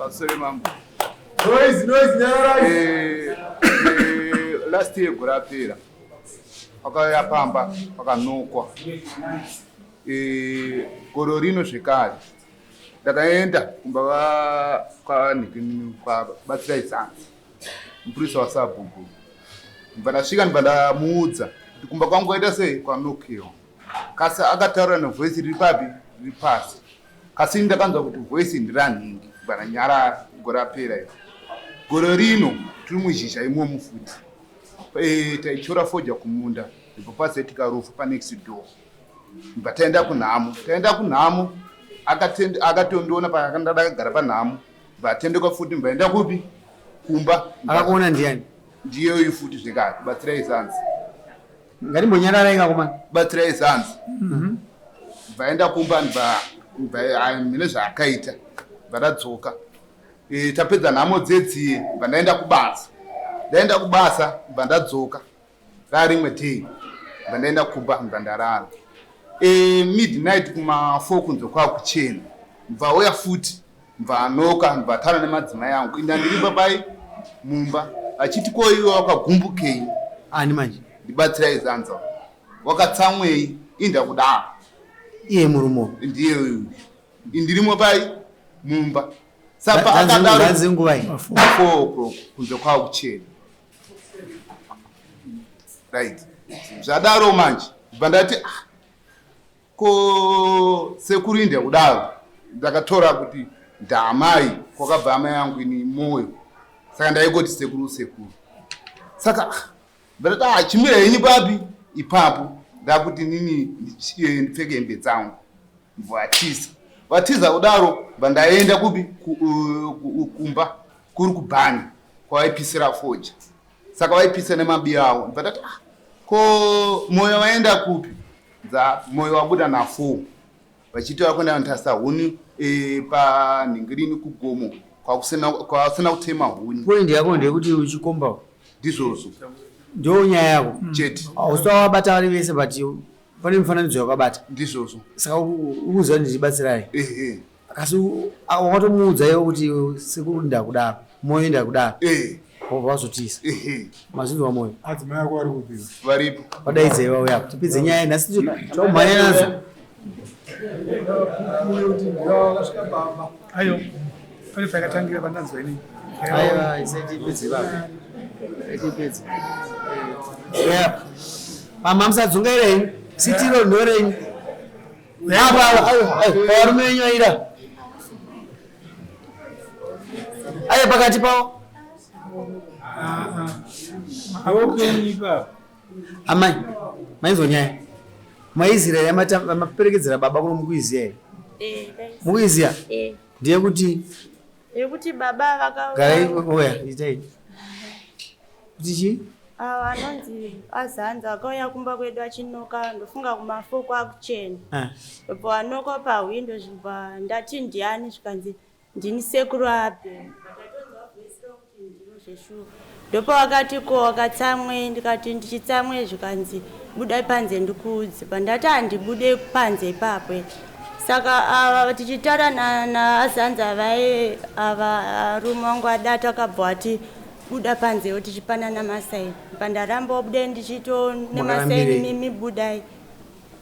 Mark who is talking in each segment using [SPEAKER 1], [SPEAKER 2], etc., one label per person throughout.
[SPEAKER 1] Pastor Mambo.
[SPEAKER 2] Noise,
[SPEAKER 1] Last year kurapira. Wakayapamba, wakanokwa. Gororino zvikari. Ndakaenda kumba kwa batsira isanzi. Muprista wasabhuku. Ndasvika ndamuudza kuti kumba kwangu aita sei kwanokiwa. Kasi akataura nevoice riri papi riri pasi. Kasi ndakanzwa kuti voice ndiranhingi nyara gorapera iyo. Gore rino tiri muzhizha imwe mufuti. Taichora foja kumunda ndipo pazetika rufu pa next door. Taenda kunhamo akatondiona pakanda ndakagara panhamo. Vatendeka futi mbaenda kupi kumba.
[SPEAKER 3] Akakuona ndiani?
[SPEAKER 1] Ndiyo uyu futi zvekare batsira izanzi.
[SPEAKER 3] Ngatimbonyarara ikakoma
[SPEAKER 1] Batsira izanzi. Vaenda kumba mine zvaakaita. Varadzoka. Tapedza nhamo dzedziye vandaenda kubasa. Ndaenda kubasa vandadzoka. Rimwe day vandaenda kumba vandarara. Midnight kuma 4 kunze kwakuchena. Mvauya futi mvanoka mvatara nemadzimai angu. Ndiri papai mumba achiti ko iwe wakagumbukei.
[SPEAKER 3] Ani manje?
[SPEAKER 1] Ndibatsira izanza. Wakatsamwei inda kudaro.
[SPEAKER 3] Iye murumo.
[SPEAKER 1] Ndiye uyu. Ndirimo pai mumba. Sapa
[SPEAKER 3] akadaro zinguwai
[SPEAKER 1] 4 kunze kwakuchena. Right. Zvadaro manje. Bandati ko sekuru inda kudaro. Ndakatora kuti ndamai kwakabva amai yangu ini moyo. Saka ndaikoti sekuru. Saka ndati chimira yenyu papi ipapo ndakuti nini ndipfeke hembe dzangu. Vatiza kudaro bandaenda kupi kumba kuri kubhani kwaipisira foja. Saka vaipisa nemabi awo. Ndati ko moyo waenda kupi? Moyo wabuda na 4. Vachiti vakwenda ntasa huni panhingirini kugomo kwasina kutema huni.
[SPEAKER 3] Point yako ndekuti uchikomba
[SPEAKER 1] ndizvozvo.
[SPEAKER 3] Ndio nyaya yako.
[SPEAKER 1] Chete.
[SPEAKER 3] Usawabata vari vese but pane mufananidzo wakabata.
[SPEAKER 1] Ndizvozvo.
[SPEAKER 3] Saka ukuziva ndichibatsirai. Kasi wakatomuudza iwe kuti sekuru ndakudaro, moyo ndakudaro. Wazotisa. Mazinzo wa moyo.
[SPEAKER 2] Adzimai ako vari kupiwa.
[SPEAKER 1] Varipo.
[SPEAKER 3] Wadaidza iwe uya. Tipidze nyaya nhasi tomhanya nazo.
[SPEAKER 2] Ayo. Pane pakatangira pandanzwa inini.
[SPEAKER 3] Aiwa, isatipedze baba. Itipedze. Mama musadzungairei. Sitiro ndorenyi. Varume venyu vaida. Ayo pakati pavo. Amai, mainzwa nyaya. Maisraeri amaperekedzera baba kuno mukuiziya here. Mukuiziya? Ndiye kuti
[SPEAKER 4] yekuti baba vakauya.
[SPEAKER 3] Garai oya itai. Kuti chi?
[SPEAKER 4] Anonzi azanza akauya kumba kwedu achinoka ndofunga kuma4 kwakuchena. Ndipo anoko pahwindo zvibva ndati ndiani zvikanzi ndini sekuru ape. Ndipo wakati ko wakatsamwe ndikati ndichitsamwe zvikanzi budai panze ndikuudze. Pandati handibude panze ipapo. Saka tichitara na azanza vai arume wangu adata akabva ati buda panzewo tichipanana masaini. Pandaramba bude ndichito nemasaini mimi budai.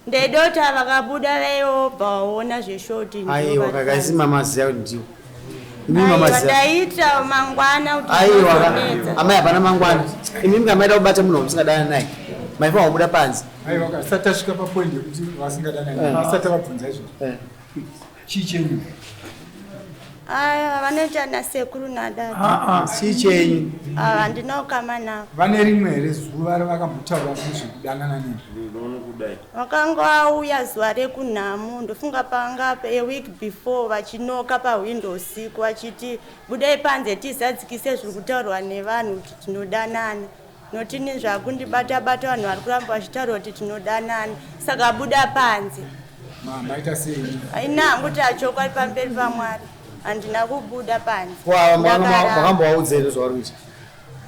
[SPEAKER 4] Ndedota vakabuda veyo baona zveshoti.
[SPEAKER 3] Aiwa kakasi mama zao ndiyo.
[SPEAKER 4] Mimi mama zao. Ndaita mangwana uti.
[SPEAKER 3] Aiwa amai hapana mangwana. Imi mngamaita kubata muno musingadana naye. Maifa wabuda panze.
[SPEAKER 2] Aiwa kasatashika pa point kuti wasingadana naye. Asata vabvunza izvo. Chichenyu.
[SPEAKER 4] Vanoita nasekuru nadada.
[SPEAKER 3] Chichenyu.
[SPEAKER 4] Ndinokama navo.
[SPEAKER 2] Vane rimwe here zuva ravakamutaura nezvekudanana neni?
[SPEAKER 4] Vakanga vauya zuva rekunhamo ndofunga panga a week before vachinoka pahwindo usiku vachiti budai panze tizadzikise zviri kutaurwa nevanhu kuti tinodanana. Notini zvakundibata vanhu vari kuramba vachitaura kuti tinodanana. Saka buda panze.
[SPEAKER 2] Maita sei?
[SPEAKER 4] Aina kuti achokwai pamberi paMwari. Handina kubuda panze.
[SPEAKER 3] Wakambovaudza here zvauri kuita?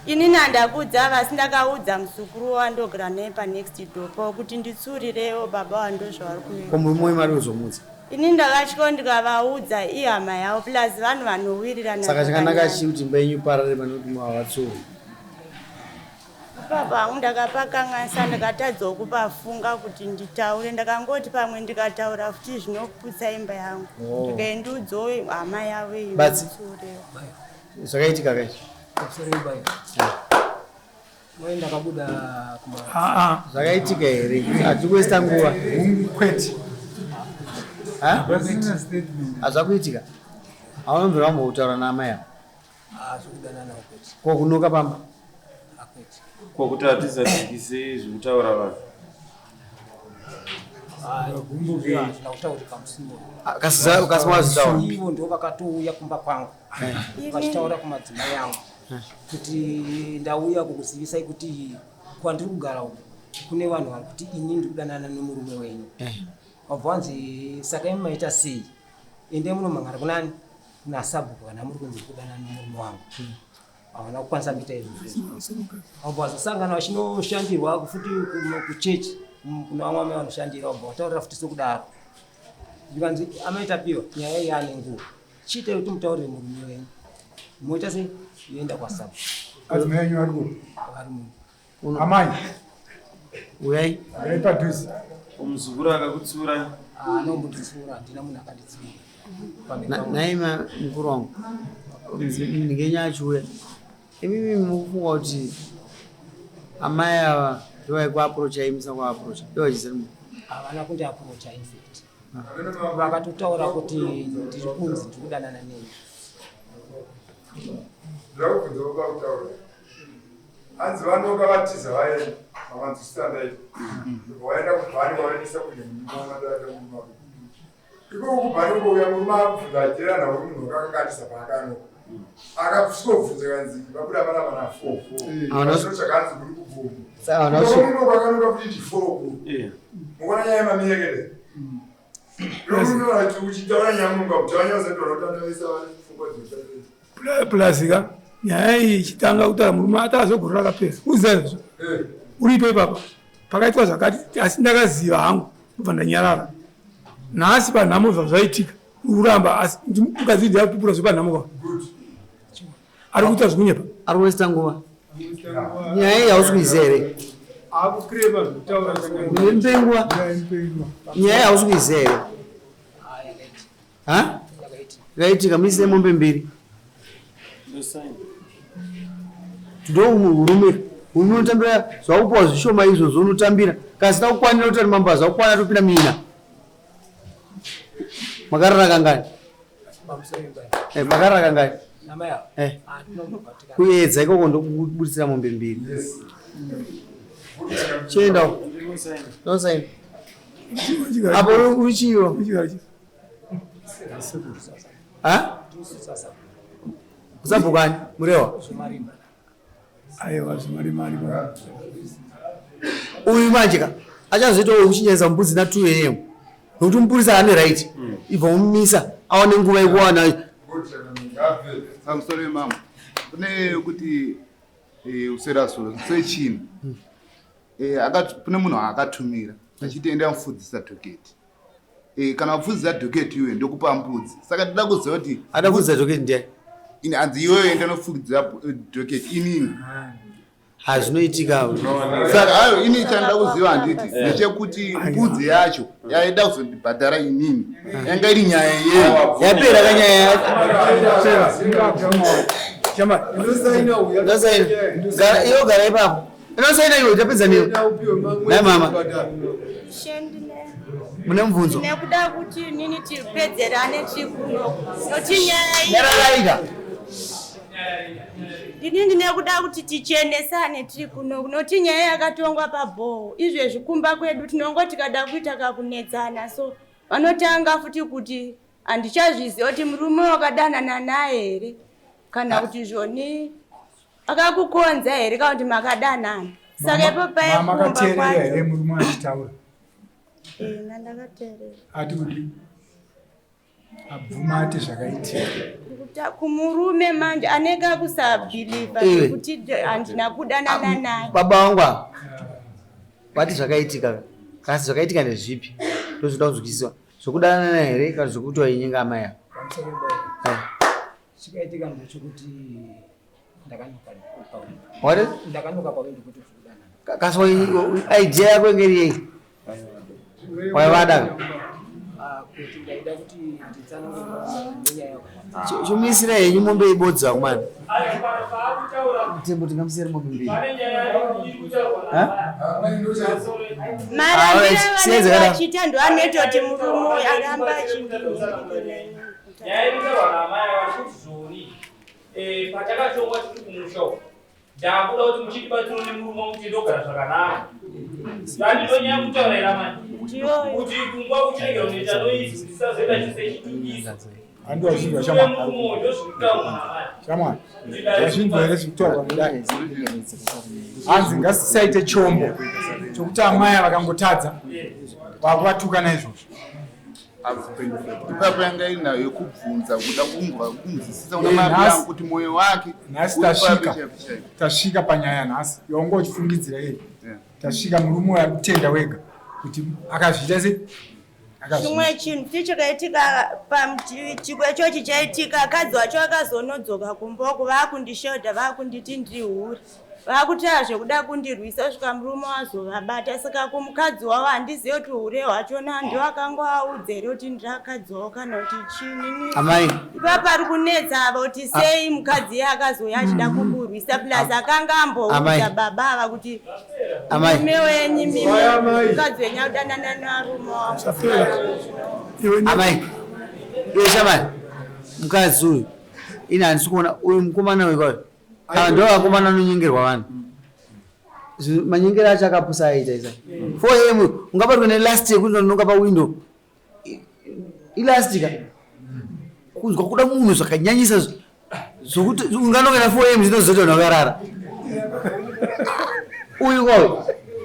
[SPEAKER 4] Inini handakudza vasi ndakaudza muzukuru wandogara naye panext door kuti nditsurirewo baba wando zvavari kuita.
[SPEAKER 3] Komurume mari kuzomuudza?
[SPEAKER 4] ini ndakatyo ndikavaudza ihama yavo plus vanhu vanowirirana.
[SPEAKER 3] Saka chakanaka chii kuti imba yenyu iparare pane kuti mavatsuro.
[SPEAKER 4] Baba vangu ndakapakang'asa ndikatadzawo kupafunga kuti nditaure ndakangoti pamwe ndikataura futi zvinoputsa imba yangu ndikaendiudzawo hama yavo iyi.
[SPEAKER 3] Zvakaitika kai?
[SPEAKER 5] Ndakabuda
[SPEAKER 3] zvakaitika here? Hatikwesta nguva.
[SPEAKER 2] Kwete.
[SPEAKER 3] Hazvakuitika? Haunomvera wambotaura naama yavo? Ko kunoka pamba?
[SPEAKER 6] Kwakuti hatizadzikise zvekutaura vanhu.
[SPEAKER 3] Kasima
[SPEAKER 5] ivo ndo vakatouya kumba kwangu vachitaura kumadzimai yangu kuti ndauya kukuzivisai kuti kwandiri kugara uku kune vanhu vari kuti ini ndiri kudanana nemurume wenyu. Wabva wanzi saka imi maita sei? Ende munomhangara kunani? Kuna sabhuku kana muri kunzi kudanana nemurume wangu. Havana kukwanisa kuita izvi. Wabva wazosangana vachinoshandirwa futi kuchechi kuna vamwe vamwe vanoshandira. Wabva wataurira futi sokudaro. Ndikanzi amaita piwa nyaya iyi ane nguva. Chiitai kuti mutaurire murume wenyu. Moita sei? Yoenda kwasabu.
[SPEAKER 2] Adzimai enyu ari kupi?
[SPEAKER 5] Ari muno.
[SPEAKER 2] Amai.
[SPEAKER 3] uyai
[SPEAKER 2] padhuze.
[SPEAKER 6] Umuzukuru akakutsura?
[SPEAKER 5] Anombonditsura, handina munhu akanditsura.
[SPEAKER 3] naima mukuru wangu ndingenyaya achiuya imimi mukufunga kuti amai ava ndovaikuaprocha imisa kuaprocha ndovachisemu
[SPEAKER 5] havana kundiaprocha infact vakatotaura kuti ndiri kunzi ndiri kudanana neni.
[SPEAKER 7] Ndakubvunza vakutaura hanzi vanoka vatiza vaenda vamanzisitandai vaenda kubhani vaendesa kunye mumamadaaaa iko kubhani ukouya murume akubvunza ajerana wemunhu wakakangatisa paakanoka akasvikoubvunza kanzi vabuda vana vana 4 chiro chakanzi kuri kubvunza kwakanoka kuti ndifoko mukona nyaya yemamirekere iromunoati uchitaura nyamunga kuti vanyausatoora kutandavisa vane pfungwa dzinotaaa
[SPEAKER 8] plasika nyaya iyi chitanga kutaura murume atazogorora akapera uzazvo uripo ipapa pakaitwa zvakati asi ndakaziva hangu kubva ndanyarara nhasi panhamo zvazvaitika uramba asi ukazidza pupura zvepanhamo ari kuita zvikunyepa
[SPEAKER 3] ari kuwesta nguva nyaya iyi hausi kuiziva here mpenguva nyaya iyi hausi kuiziva here yakaitika muisire mombe mbiri ndohurume unotambira zvaupiwa zvishoma izvozvo unotambira kasina kukwanira kuti ari mamba zvakukwana topinda mina makarara kangani makarara kangani kuedza ikoko ndokubudisira mombe mbiri chiendawo nosaini apo uchiiwa kusabhukani murewa
[SPEAKER 8] aiwa zvimarimari
[SPEAKER 3] uyu manjika achazoitawo uchinyaisa mbudzi na2 am nokuti mupurisa ane right ibva mumisa awane nguva yekuwana
[SPEAKER 1] pamusoro wemama kune kuti userasuro sechina kune munhu akatumira achiti enda mupfudzisa dhoketi kana wapfudzisa dhoketi iwe ndokupa mbudzi saka ndida kuziva kuti
[SPEAKER 3] ada kupfudzisa dhoketi ndiani
[SPEAKER 1] ini hanzi iweyo enda nopfudzisa dhoketi inini
[SPEAKER 3] hazvinoitika
[SPEAKER 1] saka hayo ini chanida kuziva handiti ndechekuti mbudzi yacho yaida kuzondibhadhara inini yanga iri nyaya yeyo
[SPEAKER 3] yapera kanyaya iyo gara ipapo inosaina iwe tapedza niyo naye mama mune mubvunzo
[SPEAKER 4] nekuda kuti nini tipedzerane chikuno noti nyaya
[SPEAKER 3] yararaika
[SPEAKER 4] ndini nekuda kuti tichenesane tiri kuno noti nyaya yakatongwa pabhoho izvezvi kumba kwedu tinongoti kada kuita kakunetsana so vanotanga futi kuti handichazviziva kuti murume wakadanana naye here kana kuti zvoni akakukonza here kana kuti makadanana saka ipo paikumba
[SPEAKER 2] kwacho murume achitaura
[SPEAKER 4] ndakateerera
[SPEAKER 2] ati kuti abvuma ati zvakaitika
[SPEAKER 4] kumurume manje anenge akusabhiliva kuti handina kudanana naye
[SPEAKER 3] baba vangu vati zvakaitika kasi zvakaitika ndezvipi ndozvida kuzvikisiwa zokudana naye here kana zokuti wainyenga amai ako
[SPEAKER 5] chikaitika ndechokuti ndakanuka
[SPEAKER 3] wati
[SPEAKER 5] ndakanuka pawindo kuti kudana
[SPEAKER 3] kaswa idea yako ngeri yei waivada
[SPEAKER 5] kuti ndaida kuti nditsanange nenyaya yako
[SPEAKER 3] chomisira yenyu mombe ibodza kumana tembo tingamusiyira mombe mbiri
[SPEAKER 4] marambira vanenge vachita ndo anetoti murume aramba
[SPEAKER 9] patakachongwa tiri kumusha ndakuda kuti muchitibatsiro nemurume kuti ndogara zvakanaka andinonyanya kutaurira mani kuti kungwa kuchirega kunoita noizi ndisazoita chise chitukisa
[SPEAKER 2] Ando azindwa shamwana azindwa here zvitaurwa kudai hanzi ngasisaite chombo chokuti amai vakangotadza vakuvatuka naizvozvo
[SPEAKER 1] ipapo yanga inayo yekubvunza kuda kumuzisisa una mari yangu kuti mwoyo wake
[SPEAKER 2] nhasi tasvika panyaya nhasi yaunga uchifungidzira yei tasvika murume wakutenda wega kuti akazviita sei
[SPEAKER 4] chimwe chinhu tichikaitika chikwecho chichaitika akadzi wacho akazonodzoka kumboko vaakundishodha vaakunditi ndiri huri vaakutaura zvekuda kundirwisa kusvika murume wazovabata saka kumukadzi wavo handizivi kuti hure hwachona ndo akanga audzere kuti ndirakadzi kana kuti chinini ipapo ari kunetsa ava kuti sei mukadzi ye akazoya achida kukurwisa plus akanga amboudza baba ava kuti mume wenyu mukadzi wenyu audanana narume
[SPEAKER 3] amai iwe shamai mukadzi uyu ine handisi kuona uyu mukomana wekwayo ava ndo vakomana anonyengerwa vanhu manyengero acho akapusa aita isa for him ungabatwa nelasti yekuti nononga pawindo ilastika kunzwa kuda munhu zvakanyanyisa zvokuti unganongena for him zvinozoti vanhu vakarara uyu kwayo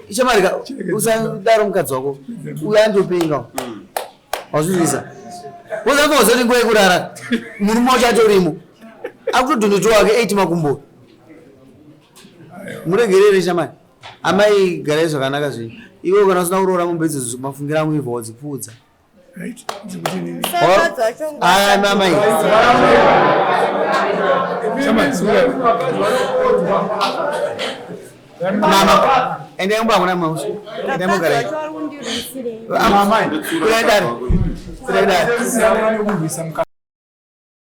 [SPEAKER 3] ishamarika usadaro mukadzi wako uyu andopenga wazvizvisa wozambozoti nguva yekurara murume wacho atorimo akutodhondoto wake 8 makumbo muregerere shamai amai garai zvakanaka zvenyu iwe kana usina kuroora mombe idzodzo mafungira muivha wadzipfuudza mamai mama endai mubangona mausi endai mugarai kurai dare